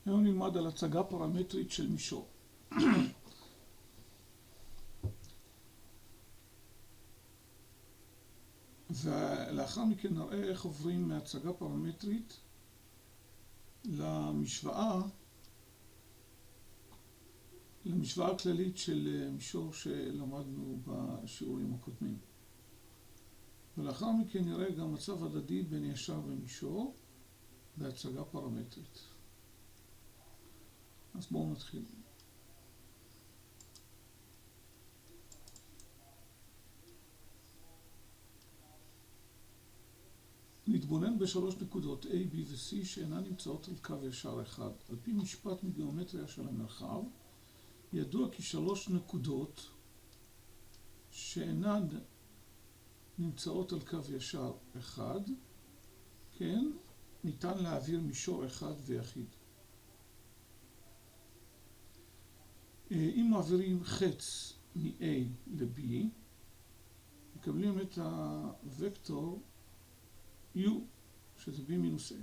היום נלמד על הצגה פרמטרית של מישור. ולאחר מכן נראה איך עוברים מהצגה פרמטרית למשוואה הכללית של מישור שלמדנו בשיעורים הקודמים. ולאחר מכן נראה גם מצב הדדי בין ישר ומישור בהצגה פרמטרית. אז בואו נתחיל. נתבונן בשלוש נקודות A, B ו-C שאינן נמצאות על קו ישר אחד. על פי משפט מגיאומטריה של המרחב, ידוע כי שלוש נקודות שאינן נמצאות על קו ישר אחד, כן, ניתן להעביר מישור אחד ויחיד. אם מעבירים חץ מ-A ל-B, מקבלים את הוקטור U, שזה B מינוס A.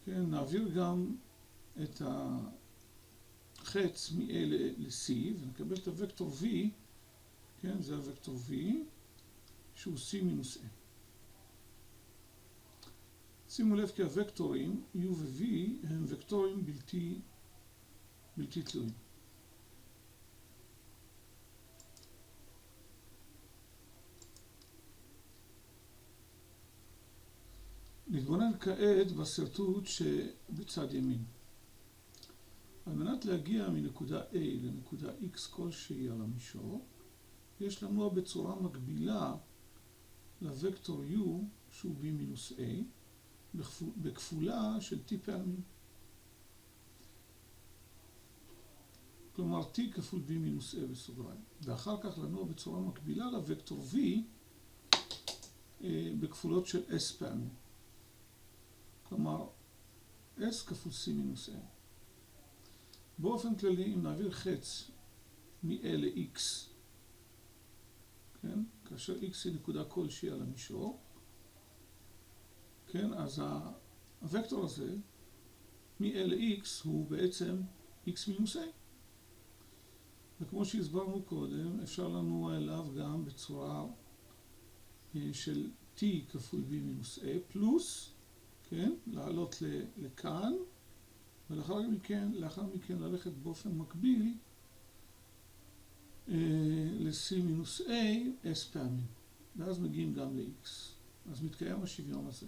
כן, נעביר גם את החץ מ-A ל-C, ונקבל את הוקטור V, כן, זה הוקטור V, שהוא C מינוס A. שימו לב כי הוקטורים U ו-V הם וקטורים בלתי תלויים. נתבונן כעת בסרטוט שבצד ימין. על מנת להגיע מנקודה A לנקודה X כלשהי על המישור, יש לנוע בצורה מקבילה לוקטור U שהוא B מינוס A, בכפולה של T פעמים. כלומר T כפול B מינוס A בסוגריים. ואחר כך לנוע בצורה מקבילה לוקטור V בכפולות של S פעמים. כלומר S כפול C מינוס A. באופן כללי, אם נעביר חץ מ-A ל-X, כן, כאשר X היא נקודה כלשהי על המישור, כן, אז הוקטור הזה מ-A ל-X הוא בעצם X מינוס A. וכמו שהסברנו קודם, אפשר לנוע אליו גם בצורה של T כפול B מינוס A פלוס, כן, לעלות לכאן, ולאחר מכן ללכת באופן מקביל ל-C מינוס A S פעמים. ואז מגיעים גם ל-X. אז מתקיים השוויון הזה.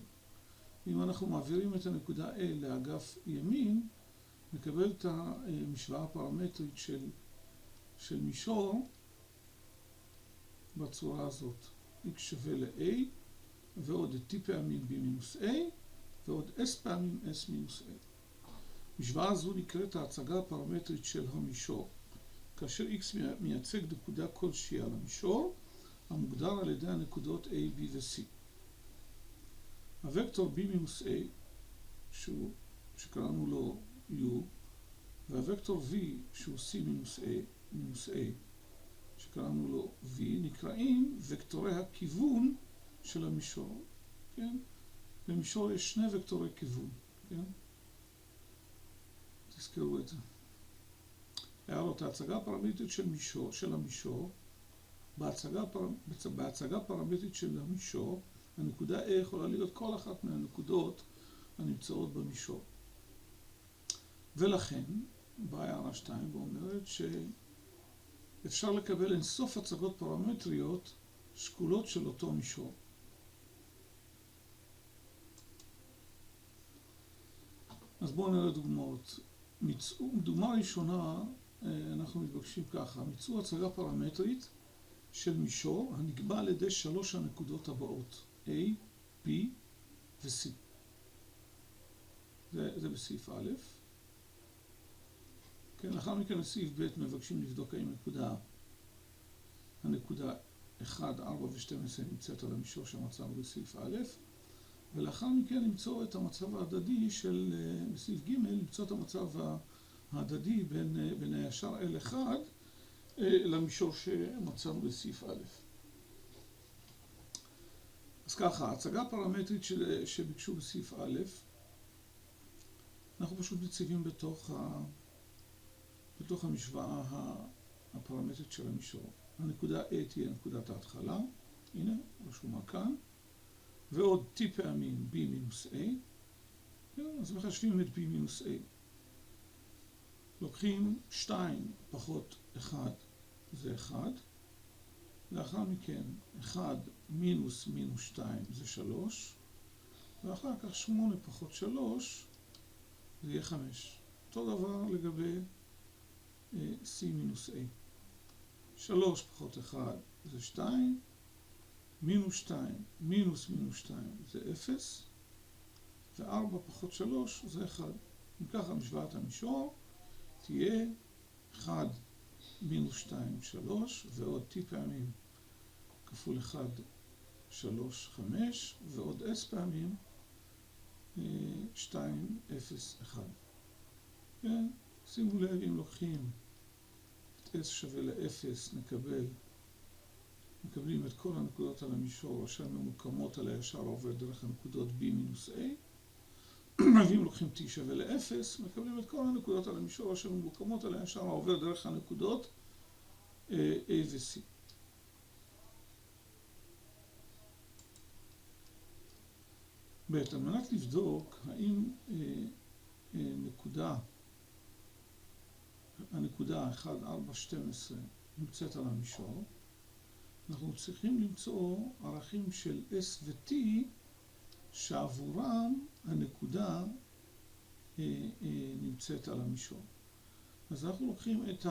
אם אנחנו מעבירים את הנקודה A לאגף ימין, נקבל את המשוואה הפרמטרית של מישור בצורה הזאת. X שווה ל-A ועוד T פעמים B מינוס A ועוד S פעמים S מינוס A. משוואה זו נקראת ההצגה הפרמטרית של המישור, כאשר X מייצג נקודה כלשהי על המישור, המוגדר על ידי הנקודות A, B ו-C. הוקטור B מינוס A, שקראנו לו U, והוקטור V, שהוא C מינוס A, שקראנו לו V, נקראים וקטורי הכיוון של המישור. כן? במישור יש שני וקטורי כיוון. כן? תזכרו את זה. הערות, ההצגה הפרמטרית של המישור, בהצגה פרמטרית של המישור, הנקודה A יכולה להיות כל אחת מהנקודות הנמצאות במישור. ולכן, באה הערה 2 ואומרת שאפשר לקבל אינסוף הצגות פרמטריות שקולות של אותו מישור. אז בואו נראה דוגמאות. דוגמה ראשונה, אנחנו מתבקשים ככה, מצאו הצגה פרמטרית של מישור הנקבע על ידי שלוש הנקודות הבאות, A, B ו-C. זה בסעיף א'. כן, לאחר מכן בסעיף ב' מבקשים לבדוק האם הנקודה 1, 4 ו-12 נמצאת על המישור שמצאנו בסעיף א', ולאחר מכן למצוא את המצב ההדדי בסעיף ג', למצוא את המצב ההדדי בין הישר L1 למישור שמצאנו בסעיף א'. אז ככה, הצגה פרמטרית שביקשו בסעיף א', אנחנו פשוט מציבים בתוך המשוואה הפרמטרית של המישור. הנקודה A תהיה נקודת ההתחלה, הנה, רשומה כאן, ועוד T פעמים B מינוס A, אז מחשבים את B מינוס A. לוקחים 2 פחות 1 זה 1, לאחר מכן 1 מינוס מינוס 2 זה 3, ואחר כך 8 פחות 3 זה יהיה 5. אותו דבר לגבי C מינוס A. 3 פחות 1 זה 2, מינוס 2 מינוס מינוס 2 זה 0, ו4 פחות 3 זה 1. אם ככה משוואת המישור תהיה 1 מינוס 2 3, ועוד T פעמים כפול 1 3 5, ועוד S פעמים 2 0 1. כן? שימו לב, אם לוקחים את S שווה ל-0 מקבלים את כל הנקודות על המישור אשר ממוקמות על הישר העובר דרך הנקודות B מינוס A, ואם לוקחים T שווה ל-0 מקבלים את כל הנקודות על המישור אשר ממוקמות על הישר העובר דרך הנקודות A ו-C. על מנת לבדוק האם הנקודה 1 4 12 נמצאת על המישור, אנחנו צריכים למצוא ערכים של S ו-T שעבורם הנקודה נמצאת על המישור. אז אנחנו לוקחים את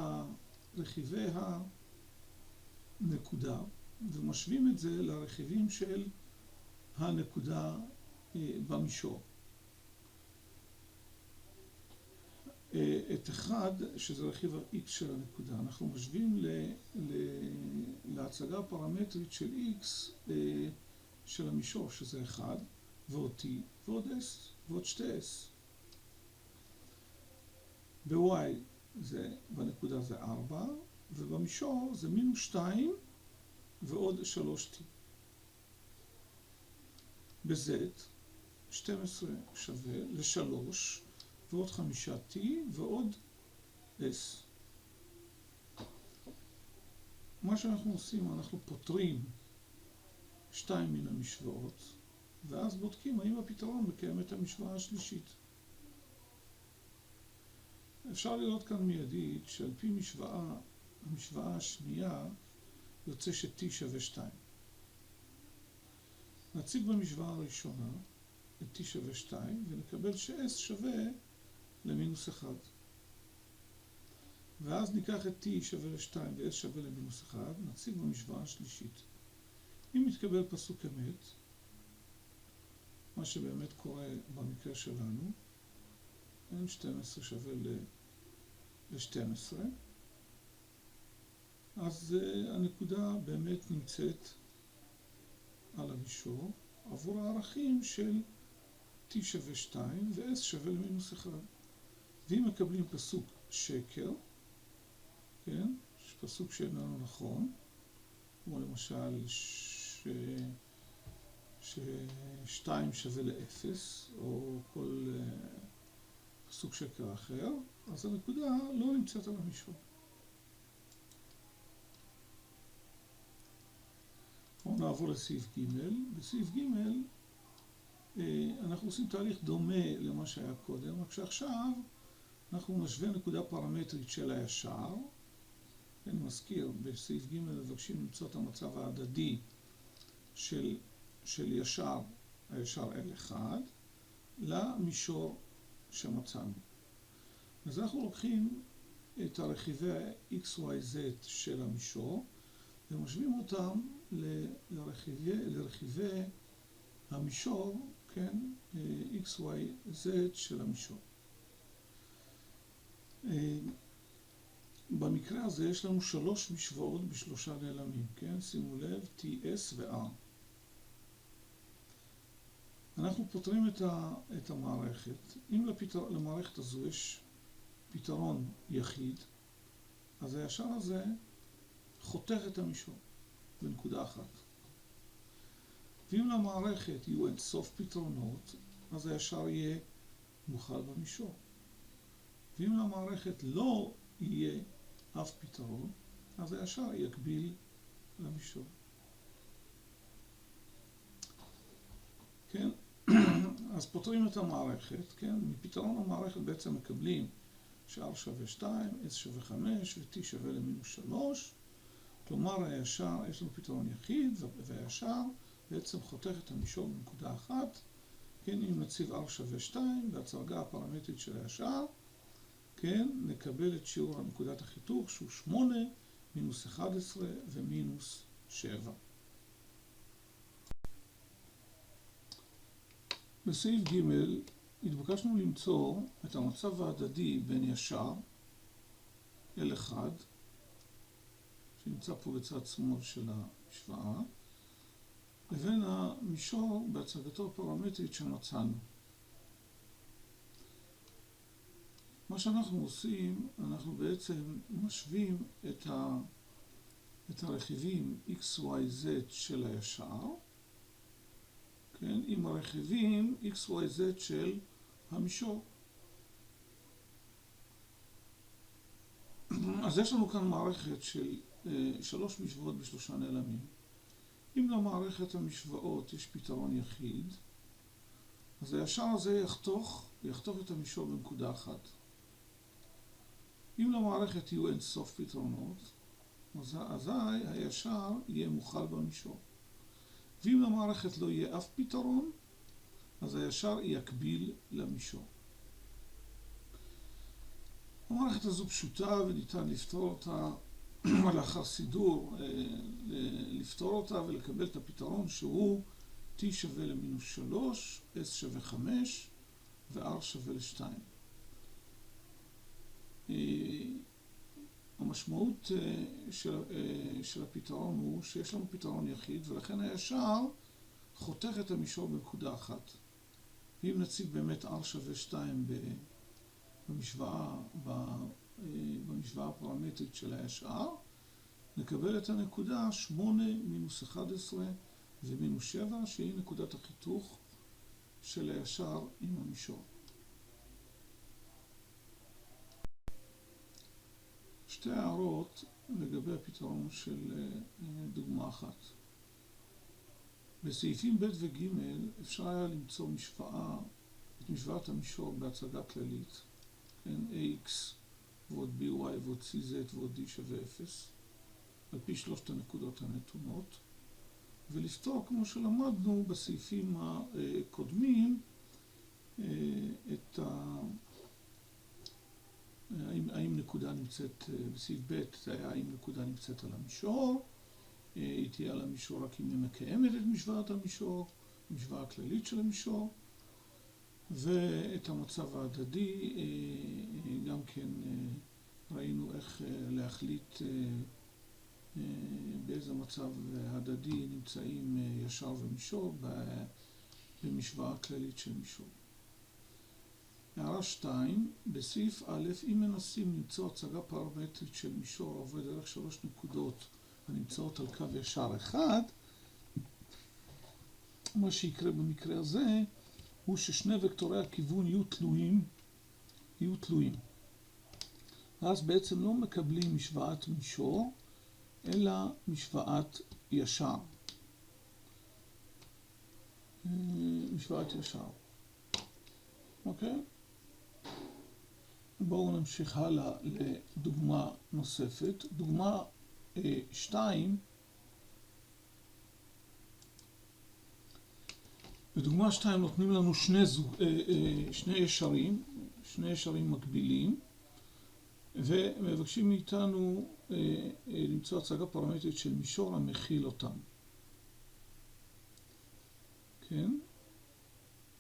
רכיבי הנקודה ומשווים את זה לרכיבים של הנקודה במישור. את 1, שזה רכיב ה-X של הנקודה, אנחנו משווים להצגה הפרמטרית של X של המישור, שזה 1, ועוד T, ועוד S, ועוד 2S. ב-Y בנקודה זה 4, ובמישור זה מינוס 2 ועוד 3T. ב-Z 12 שווה ל-3 ועוד 5T ועוד S. מה שאנחנו עושים, אנחנו פותרים 2 מן המשוואות, ואז בודקים האם הפתרון מקיים את המשוואה השלישית. אפשר לראות כאן מיידית שעל פי המשוואה השנייה יוצא ש-T שווה 2. נציג במשוואה הראשונה את T שווה 2 ונקבל ש-S שווה למינוס 1. ואז ניקח את T שווה ל-2 ו-S שווה למינוס 1, נציג במשוואה השלישית. אם מתקבל פסוק אמת, מה שבאמת קורה במקרה שלנו, N12 שווה ל-12, אז הנקודה באמת נמצאת על המישור עבור הערכים של T שווה 2 ו-S שווה למינוס 1. ואם מקבלים פסוק שקר, כן, פסוק שאיננו נכון, כמו למשל ש-2 שווה ל-0, או כל פסוק שקר אחר, אז הנקודה לא נמצאת על המישור. בואו נעבור לסעיף ג'. בסעיף ג' אנחנו עושים תהליך דומה למה שהיה קודם, רק שעכשיו אנחנו נשווה נקודה פרמטרית של הישר. אני מזכיר, בסעיף ג' מבקשים למצוא את המצב ההדדי של הישר L1 למישור שמצאנו. אז אנחנו לוקחים את הרכיבי XYZ של המישור ומשווים אותם לרכיבי המישור, כן, XYZ של המישור. במקרה הזה יש לנו 3 משוואות ב3 נעלמים, כן? שימו לב, TS ו-R. אנחנו פותרים את המערכת. אם למערכת הזו יש פתרון יחיד, אז הישר הזה חותך את המישור בנקודה אחת. ואם למערכת יהיו אין סוף פתרונות, אז הישר יהיה מוכל במישור. ואם למערכת לא יהיה אף פתרון, אז הישר יקביל למישור. כן? אז פותרים את המערכת, כן? מפתרון המערכת בעצם מקבלים ש-R שווה 2, S שווה 5 ו-T שווה למינוס 3. כלומר, הישר, יש לנו פתרון יחיד, והישר בעצם חותך את המישור בנקודה אחת. כן, אם נציב R שווה 2 בהצגה הפרמטרית של הישר, כן, נקבל את שיעור הנקודת החיתוך שהוא 8, מינוס 11 ומינוס 7. בסעיף ג' התבקשנו למצוא את המצב ההדדי בין ישר L1, שנמצא פה בצד שמאל של המשוואה, לבין המישור בהצגתו הפרמטרית שמצאנו. מה שאנחנו עושים, אנחנו בעצם משווים את הרכיבים x, y, z של הישר, כן, עם הרכיבים x, y, z של המישור. אז יש לנו כאן מערכת של 3 משוואות ב3 נעלמים. אם למערכת המשוואות יש פתרון יחיד, אז הישר הזה יחתוך את המישור בנקודה אחת. אם למערכת יהיו אין סוף פתרונות, אזי הישר יהיה מוכל במישור. ואם למערכת לא יהיה אף פתרון, אז הישר יקביל למישור. המערכת הזו פשוטה וניתן לפתור אותה לאחר סידור, לפתור אותה ולקבל את הפתרון שהוא T שווה למינוס 3, S שווה 5 ו-R שווה ל-2. המשמעות של הפתרון הוא שיש לנו פתרון יחיד, ולכן הישר חותך את המישור בנקודה אחת. אם נציב באמת R שווה 2 במשוואה הפרמטרית של הישר, נקבל את הנקודה 8 מינוס 11 ומינוס 7, שהיא נקודת החיתוך של הישר עם המישור. שתי הערות לגבי הפתרון של דוגמה אחת. בסעיפים ב' וג' אפשר היה למצוא את משוואת המישור בהצגה כללית, כן, ax ועוד by ועוד cz ועוד d שווה 0, על פי שלושת הנקודות הנתונות, ולפתור, כמו שלמדנו בסעיפים הקודמים, את האם נקודה נמצאת, בסעיף ב' זה היה האם נקודה נמצאת על המישור, היא תהיה על המישור רק אם היא מקיימת את משוואת המישור, המשוואה הכללית של המישור, ואת המצב ההדדי, גם כן ראינו איך להחליט באיזה מצב הדדי נמצאים ישר ומישור במשוואה הכללית של מישור. הערה 2, בסעיף א', אם מנסים למצוא הצגה פרמטרית של מישור העובד דרך 3 נקודות הנמצאות על קו ישר אחד, מה שיקרה במקרה הזה הוא ששני וקטורי הכיוון יהיו תלויים. אז בעצם לא מקבלים משוואת מישור, אלא משוואת ישר. משוואת ישר. אוקיי? בואו נמשיך הלאה לדוגמה נוספת. דוגמה 2. בדוגמה 2 נותנים לנו שני ישרים מקבילים, ומבקשים מאיתנו למצוא הצגה פרמטרית של מישור המכיל אותם. כן?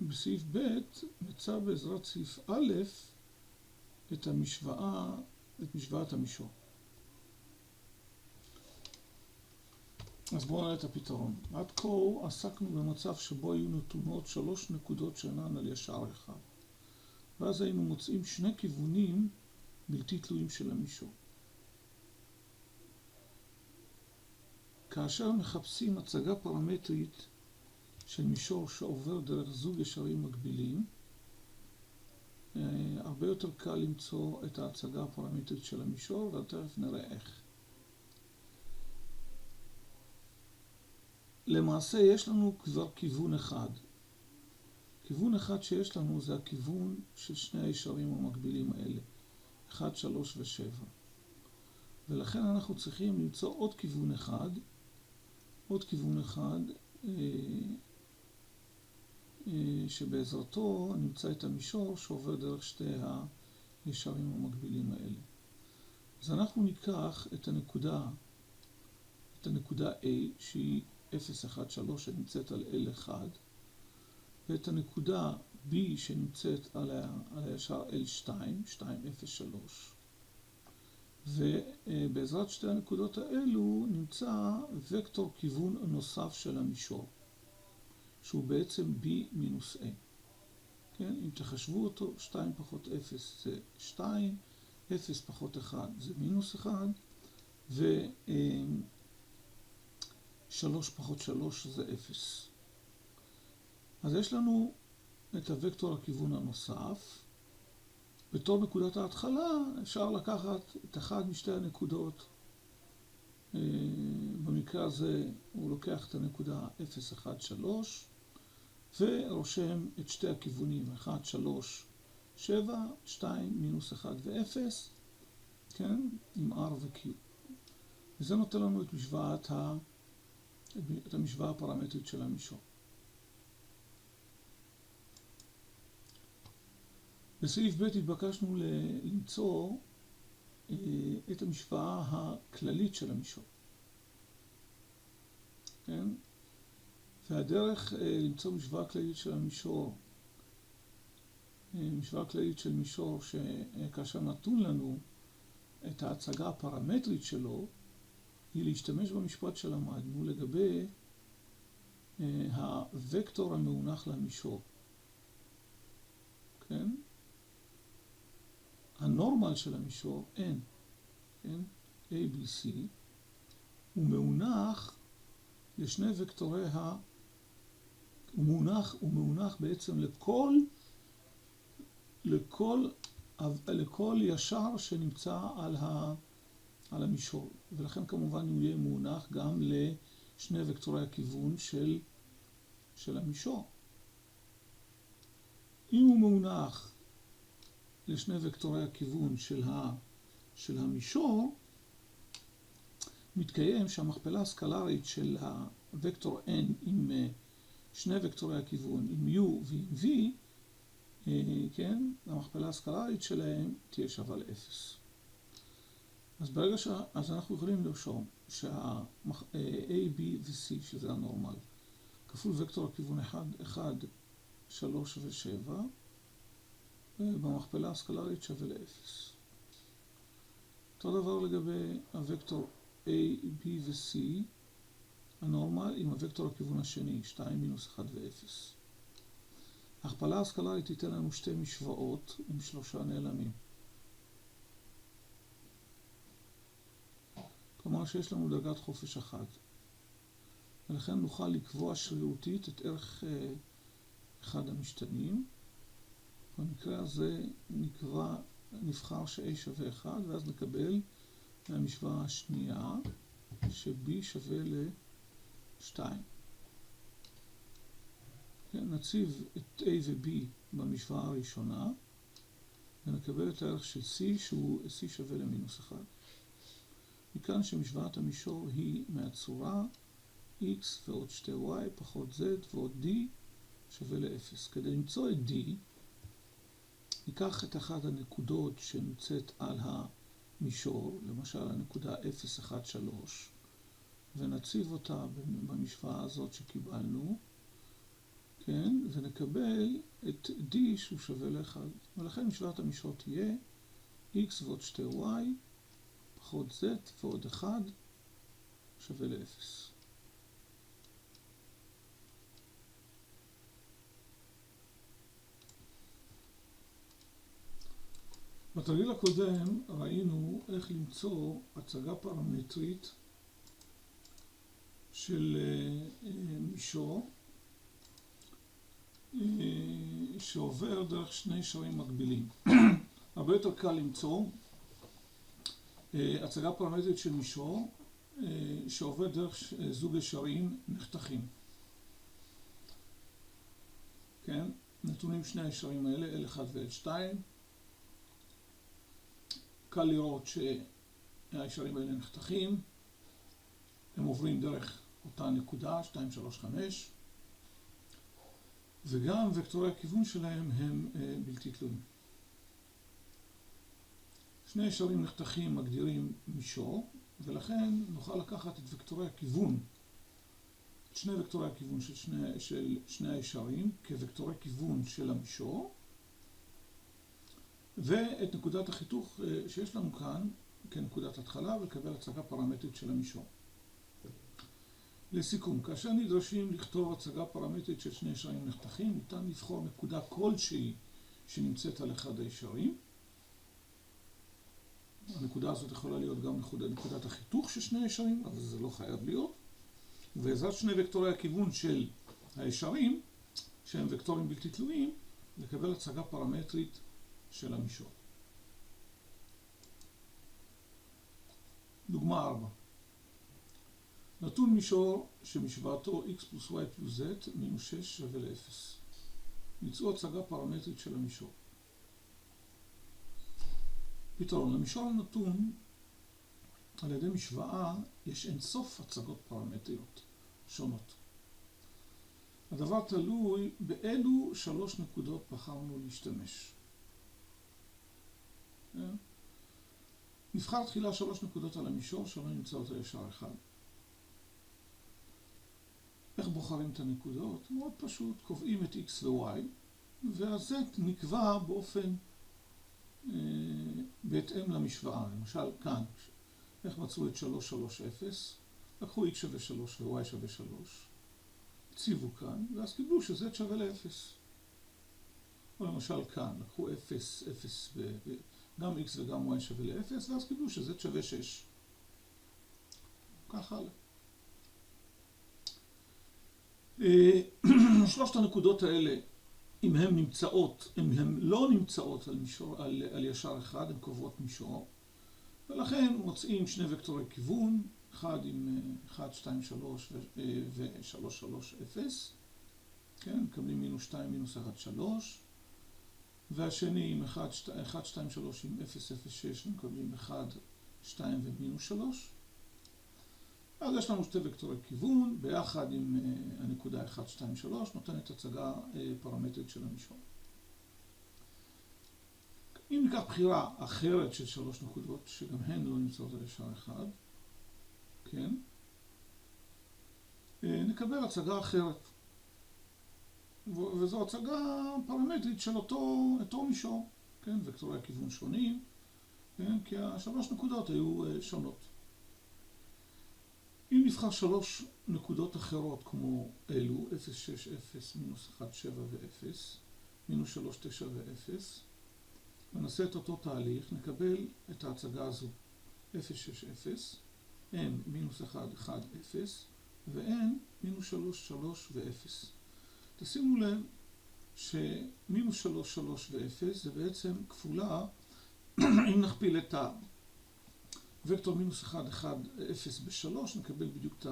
בסעיף ב' מצא בעזרת סעיף א' את משוואת המישור. אז בואו נראה את הפתרון. עד כה עסקנו במצב שבו היו נתונות 3 נקודות שאינן על ישר אחד. ואז היינו מוצאים 2 כיוונים בלתי תלויים של המישור. כאשר מחפשים הצגה פרמטרית של מישור שעובר דרך זוג ישרים מקבילים, הרבה יותר קל למצוא את ההצגה הפרמטרית של המישור, ותכף נראה איך. למעשה יש לנו כבר כיוון אחד. כיוון אחד שיש לנו זה הכיוון של שני הישרים המקבילים האלה, 1, 3 ו-7. ולכן אנחנו צריכים למצוא עוד כיוון אחד, שבעזרתו נמצא את המישור שעובר דרך שתי הישרים המקבילים האלה. אז אנחנו ניקח את הנקודה A שהיא 0, 1, 3 שנמצאת על L1, ואת הנקודה B שנמצאת על הישר L2, 2, 0, 3. ובעזרת שתי הנקודות האלו נמצא וקטור כיוון נוסף של המישור, שהוא בעצם B מינוס A. כן? אם תחשבו אותו, 2 פחות 0 זה 2, 0 פחות 1 זה מינוס 1, ו3 פחות 3 זה 0. אז יש לנו את הוקטור הכיוון הנוסף. בתור נקודת ההתחלה אפשר לקחת את אחד משתי הנקודות. במקרה הזה הוא לוקח את הנקודה 0, 1, 3 ורושם את שתי הכיוונים 1, 3, 7, 2, מינוס 1 ו-0, כן? עם R ו-Q. וזה נותן לנו את המשוואה הפרמטרית של המישור. בסעיף ב' התבקשנו למצוא את המשוואה הכללית של המישור. כן? והדרך למצוא משוואה כללית של המישור, משוואה כללית של מישור שכאשר נתון לנו את ההצגה הפרמטרית שלו, היא להשתמש במשפט שלמדנו לגבי הוקטור המאונח למישור. כן? הנורמל של המישור, N, כן? A, B, C, הוא מאונח לשני וקטורי הוא מאונח בעצם לכל ישר שנמצא על המישור. ולכן כמובן הוא יהיה מאונח גם לשני וקטורי הכיוון של המישור. אם הוא מאונח לשני וקטורי הכיוון של המישור, מתקיים שהמכפלה הסקלרית של הוקטור n עם שני וקטורי הכיוון, עם u ועם v, כן? המכפלה הסקלרית שלהם תהיה שווה ל-0. אז אנחנו יכולים לרשום שה-a, b ו-c, שזה הנורמל, כפול וקטור הכיוון 1, 3 ו-7, במכפלה הסקלרית שווה ל-0. אותו דבר לגבי הוקטור A, B ו-C, הנורמל עם הוקטור הכיוון השני, 2, מינוס 1 ו-0. ההכפלה הסקלרית תיתן לנו שתי משוואות עם שלושה נעלמים. כלומר שיש לנו דרגת חופש אחת. ולכן נוכל לקבוע שרירותית את ערך אחד המשתנים. במקרה הזה נבחר ש-A שווה 1, ואז נקבל מהמשוואה השנייה ש-B שווה ל-2. נציב את A ו-B במשוואה הראשונה, ונקבל את הערך של C, שהוא C שווה למינוס 1. מכאן שמשוואת המישור היא מהצורה X ועוד שתי Y פחות Z ועוד D שווה ל-0. כדי למצוא את D, ניקח את אחת הנקודות שנמצאת על המישור, למשל הנקודה 0, 1, 3, ונציב אותה במשוואה הזאת שקיבלנו, כן? ונקבל את D שהוא שווה ל-1. ולכן משוואת המישור תהיה X ועוד שתי Y פחות Z ועוד 1 שווה ל-0. בתרגיל הקודם ראינו איך למצוא הצגה פרמטרית של מישור שעובר דרך שני שרים מקבילים. הרבה יותר קל למצוא הצגה פרמטרית של מישור שעובר דרך זוג ישרים נחתכים. כן? נתונים שני הישרים האלה, L1 ו-L2. קל לראות שהישרים האלה נחתכים. הם עוברים דרך אותה נקודה, 2, 3, 5. וגם וקטורי הכיוון שלהם הם בלתי תלויים. שני ישרים נחתכים מגדירים מישור, ולכן נוכל לקחת את וקטורי הכיוון, את שני וקטורי הכיוון של שני הישרים כוקטורי כיוון של המישור, ואת נקודת החיתוך שיש לנו כאן כנקודת התחלה, ולקבל הצגה פרמטרית של המישור. לסיכום, כאשר נדרשים לכתוב הצגה פרמטרית של שני ישרים נחתכים, ניתן לבחור נקודה כלשהי שנמצאת על אחד הישרים. הנקודה הזאת יכולה להיות גם נקודת החיתוך של שני ישרים, אבל זה לא חייב להיות. ובעזרת שני וקטורי הכיוון של הישרים, שהם וקטורים בלתי תלויים, לקבל הצגה פרמטרית של המישור. דוגמה 4. נתון מישור שמשוואתו x פלוס y פלוס z מינוס 6 שווה ל-0. ביצעו הצגה פרמטרית של המישור. פתרון, למישור הנתון על ידי משוואה יש אינסוף הצגות פרמטריות שונות. הדבר תלוי באילו 3 נקודות בחרנו להשתמש. נבחר תחילה 3 נקודות על המישור שלא נמצאות על ישר אחד. איך בוחרים את הנקודות? מאוד פשוט, קובעים את x ו-y, וה-z נקבע באופן בהתאם למשוואה. למשל, כאן, איך מצאו את 3, 3, 0? לקחו x שווה 3 ו-y שווה 3, הציבו כאן, ואז קיבלו ש-z שווה ל-0. או למשל, כאן, לקחו 0, 0, גם x וגם y שווה ל-0, ואז קיבלו ש-z שווה 6. כך הלאה. שלושת הנקודות האלה, אם הן נמצאות, אם הן לא נמצאות על ישר אחד, הן קובעות מישור, ולכן מוצאים שני וקטורי כיוון, אחד עם 1, 2, 3 ו-3, 3, 0, כן, מקבלים מינוס 2, מינוס 1, 3, והשני עם 1, 2, 3 עם 0, 0, 6, מקבלים 1, 2 ומינוס 3. אז יש לנו שתי וקטורי כיוון, ביחד עם הנקודה 1, 2, 3, נותנת הצגה פרמטרית של המישור. אם ניקח בחירה אחרת של 3 נקודות, שגם הן לא נמצאות על ישר אחד, כן, נקבל הצגה אחרת. וזו הצגה פרמטרית של אותו מישור, כן, וקטורי הכיוון שונים, כן, כי השלוש נקודות היו שונות. אם נבחר 3 נקודות אחרות כמו אלו, 0, 6, 0, מינוס 1, 7 ו-0, מינוס 3, 9 ו-0, ונעשה את אותו תהליך, נקבל את ההצגה הזו, 0, 6, 0, n, מינוס 1, 1, 0, ו-n, מינוס 3, 3 ו-0. תשימו לב שמינוס 3, 3 ו-0 זה בעצם כפולה, אם נכפיל את וקטור מינוס 1, 1, 0 ב-3, נקבל בדיוק את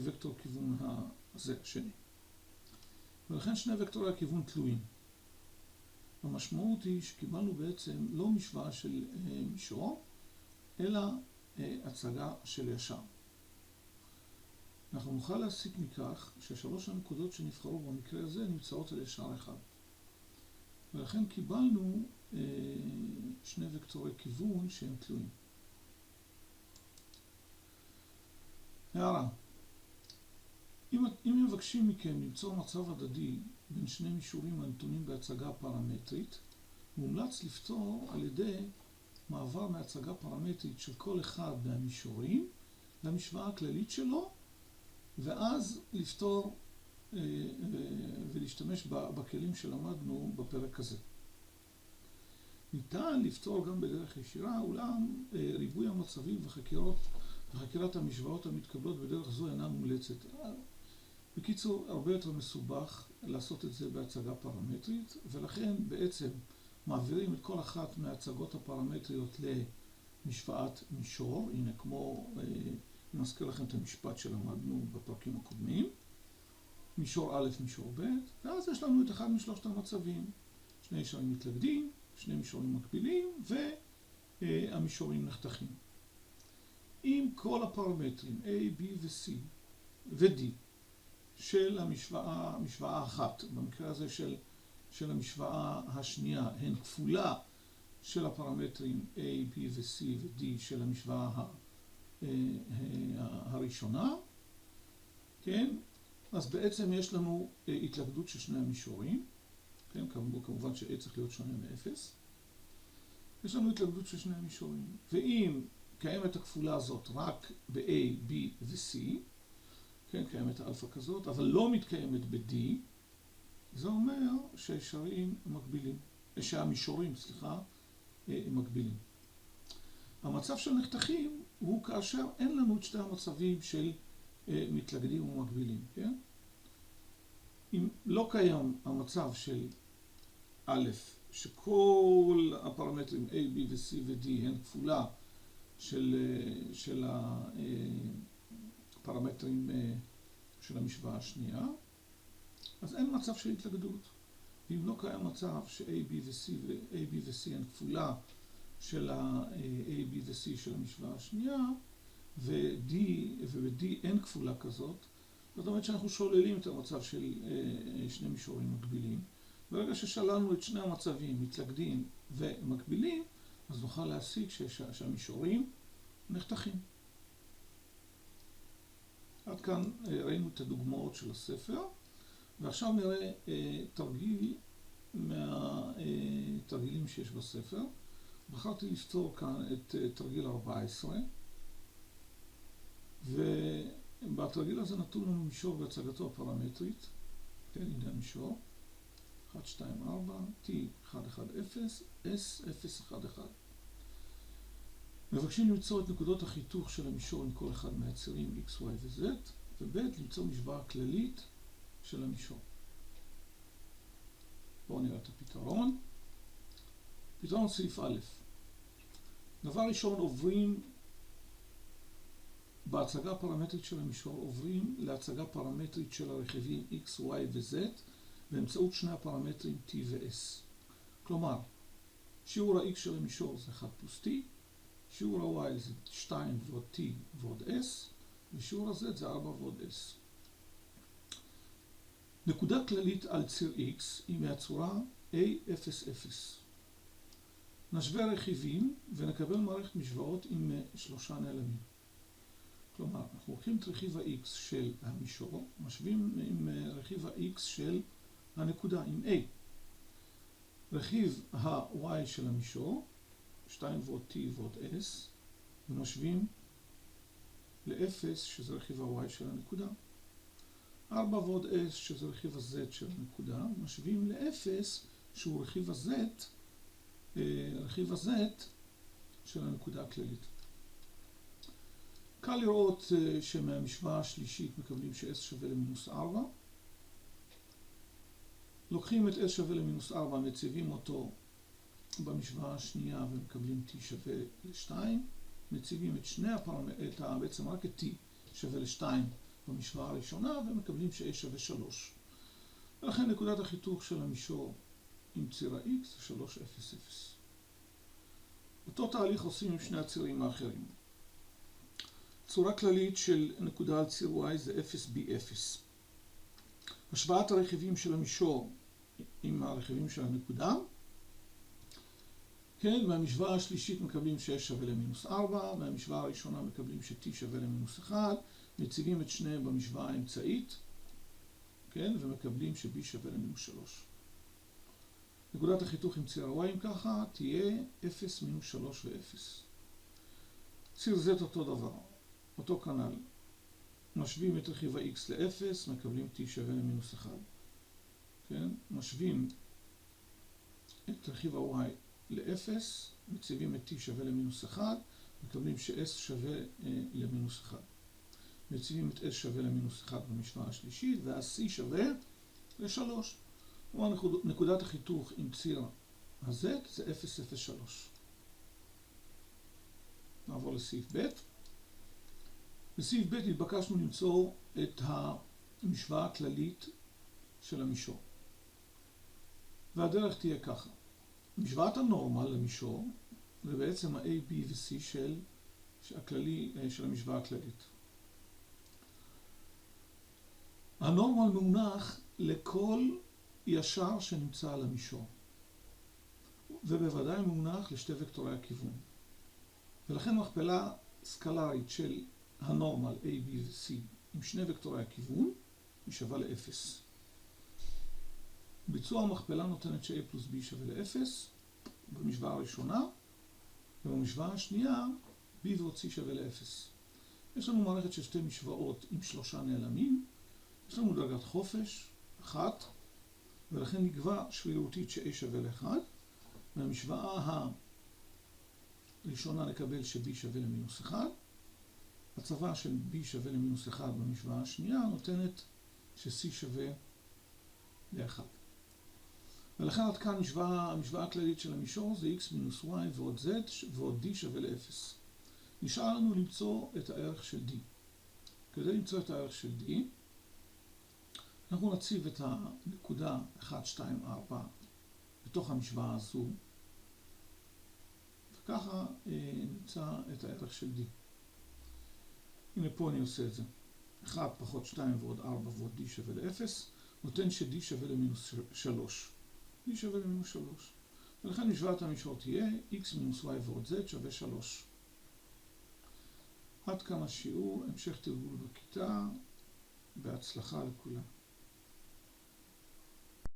הוקטור כיוון הזה, השני. ולכן שני וקטורי הכיוון תלויים. המשמעות היא שקיבלנו בעצם לא משוואה של מישור, אלא הצגה של ישר. אנחנו נוכל להסיק מכך ששלוש הנקודות שנבחרו במקרה הזה נמצאות על ישר אחד. ולכן קיבלנו שני וקטורי כיוון שהם תלויים. הערה, אם מבקשים מכם למצוא מצב הדדי בין שני מישורים הנתונים בהצגה פרמטרית, מומלץ לפתור על ידי מעבר מהצגה פרמטרית של כל אחד מהמישורים למשוואה הכללית שלו, ואז לפתור ולהשתמש בכלים שלמדנו בפרק הזה. ניתן לפתור גם בדרך ישירה, אולם ריבוי המצבים וחקירת המשוואות המתקבלות בדרך זו אינה מומלצת. בקיצור, הרבה יותר מסובך לעשות את זה בהצגה פרמטרית, ולכן בעצם מעבירים את כל אחת מההצגות הפרמטריות למשוואת מישור. הנה, כמו, אני מזכיר לכם את המשפט שלמדנו בפרקים הקודמים. מישור א', מישור ב', ואז יש לנו את אחד משלושת המצבים. שני מישורים מתלכדים, שני מישורים מקבילים, והמישורים נחתכים. אם כל הפרמטרים A, B ו-C ו-D של משוואה אחת, במקרה הזה של המשוואה השנייה, הן כפולה של הפרמטרים A, B ו-C ו-D של המשוואה הראשונה, כן? אז בעצם יש לנו התלכדות של שני המישורים, כן? כמובן ש-A צריך להיות שונה מ-0. יש לנו התלכדות של שני המישורים, ואם קיימת הכפולה הזאת רק ב-A, B ו-C, כן, קיימת האלפא כזאת, אבל לא מתקיימת ב-D, זה אומר שהמישורים, הם מקבילים. המצב של נחתכים הוא כאשר אין לנו את שתי המצבים של מתלכדים ומקבילים, כן? אם לא קיים המצב של א', שכל הפרמטרים A, B ו-C ו-D הן כפולה של הפרמטרים של המשוואה השנייה, אז אין מצב של התלכדות. ואם לא קיים מצב ש-A, B ו-C הן כפולה של ה-A, B ו-C של המשוואה השנייה, וב-D אין כפולה כזאת, זאת אומרת שאנחנו שוללים את המצב של שני מישורים מקבילים. ברגע ששללנו את שני המצבים, מתלכדים ומקבילים, אז נוכל להסיק שהמישורים נחתכים. עד כאן ראינו את הדוגמאות של הספר, ועכשיו נראה תרגיל מהתרגילים שיש בספר. בחרתי לפתור כאן את תרגיל 14, ובתרגיל הזה נתון לנו מישור בהצגתו הפרמטרית, כן, הנה המישור, 1, 2, 4, T, 1, 1, 0, S, 0, 1, 1. מבקשים למצוא את נקודות החיתוך של המישור עם כל אחד מהצירים X, Y ו-Z, וב' למצוא משוואה כללית של המישור. בואו נראה את הפתרון. פתרון סעיף א'. דבר ראשון, עוברים בהצגה הפרמטרית של המישור, עוברים להצגה פרמטרית של הרכיבים X, Y ו-Z באמצעות שני הפרמטרים T ו-S. כלומר, שיעור ה-X של המישור זה 1 פלוס T, שיעור ה-Y זה 2 ועוד T ועוד S, ושיעור ה-Z זה 4 ועוד S. נקודה כללית על ציר X היא מהצורה A00. נשווה רכיבים ונקבל מערכת משוואות עם 3 נעלמים. כלומר, אנחנו לוקחים את רכיב ה-X של המישור, משווים עם רכיב ה-X של הנקודה, עם A. רכיב ה-Y של המישור, 2 ועוד T ועוד S, ומשווים ל-0, שזה רכיב ה-Y של הנקודה. 4 ועוד S, שזה רכיב ה-Z של הנקודה, משווים ל-0, שהוא רכיב ה-Z של הנקודה הכללית. קל לראות שמהמשוואה השלישית מקבלים ש-S שווה למינוס 4. לוקחים את S שווה למינוס 4, מציבים אותו במשוואה השנייה ומקבלים T שווה ל-2. מציבים בעצם רק את T שווה ל-2 במשוואה הראשונה ומקבלים ש-S שווה 3. ולכן נקודת החיתוך של המישור עם ציר ה-X זה 3, 0, 0. אותו תהליך עושים עם שני הצירים האחרים. צורה כללית של נקודה על ציר Y זה 0B0. השוואת הרכיבים של המישור עם הרכיבים של הנקודה. כן, מהמשוואה השלישית מקבלים ש-S שווה למינוס 4, מהמשוואה הראשונה מקבלים ש-T שווה למינוס 1, מציבים את שניהם במשוואה האמצעית, כן, ומקבלים ש-B שווה למינוס 3. נקודת החיתוך עם ציר ה-Y אם ככה תהיה 0, מינוס 3 ו-0. ציר Z אותו דבר. אותו כנ"ל, משווים את רכיב ה-X ל-0, מקבלים T שווה למינוס 1. כן? משווים את רכיב ה-Y ל-0, מציבים את T שווה למינוס 1, מקבלים ש-S שווה למינוס 1. מציבים את S שווה למינוס 1 במשוואה השלישית, ואז C שווה ל-3. כלומר, נקודת החיתוך עם ציר ה-Z זה 0, 0, 3. נעבור לסעיף ב'. בסעיף ב' התבקשנו למצוא את המשוואה הכללית של המישור. והדרך תהיה ככה. משוואת הנורמל למישור זה בעצם ה-A, B ו-C של המשוואה הכללית. הנורמל מונח לכל ישר שנמצא על המישור, ובוודאי מונח לשתי וקטורי הכיוון. ולכן מכפלה סקלרית של הנורמל A, B ו-C עם שני וקטורי הכיוון היא שווה ל-0. ביצוע המכפלה נותנת ש-A פלוס B שווה ל-0 במשוואה הראשונה, ובמשוואה השנייה B ועוד C שווה ל-0. יש לנו מערכת של שתי משוואות עם שלושה נעלמים. יש לנו דרגת חופש, 1, ולכן נקבע שרירותית ש-A שווה ל-1. מהמשוואה הראשונה נקבל ש-B שווה למינוס 1. הצבה של B שווה למינוס 1 במשוואה השנייה נותנת ש-C שווה ל-1. ולכן עד כאן המשוואה הכללית של המישור זה x מינוס y ועוד z ועוד d שווה ל-0. נשאר לנו למצוא את הערך של d. כדי למצוא את הערך של d, אנחנו נציב את הנקודה 1, 2, 4 בתוך המשוואה הזו, וככה נמצא את הערך של d. הנה פה אני עושה את זה. 1 פחות 2 ועוד 4 ועוד d שווה ל-0, נותן ש-d שווה למינוס 3. d שווה למינוס 3. ולכן משוואת המישור תהיה x מינוס y ועוד z שווה 3. עד כאן השיעור, המשך תרגול בכיתה, בהצלחה לכולם.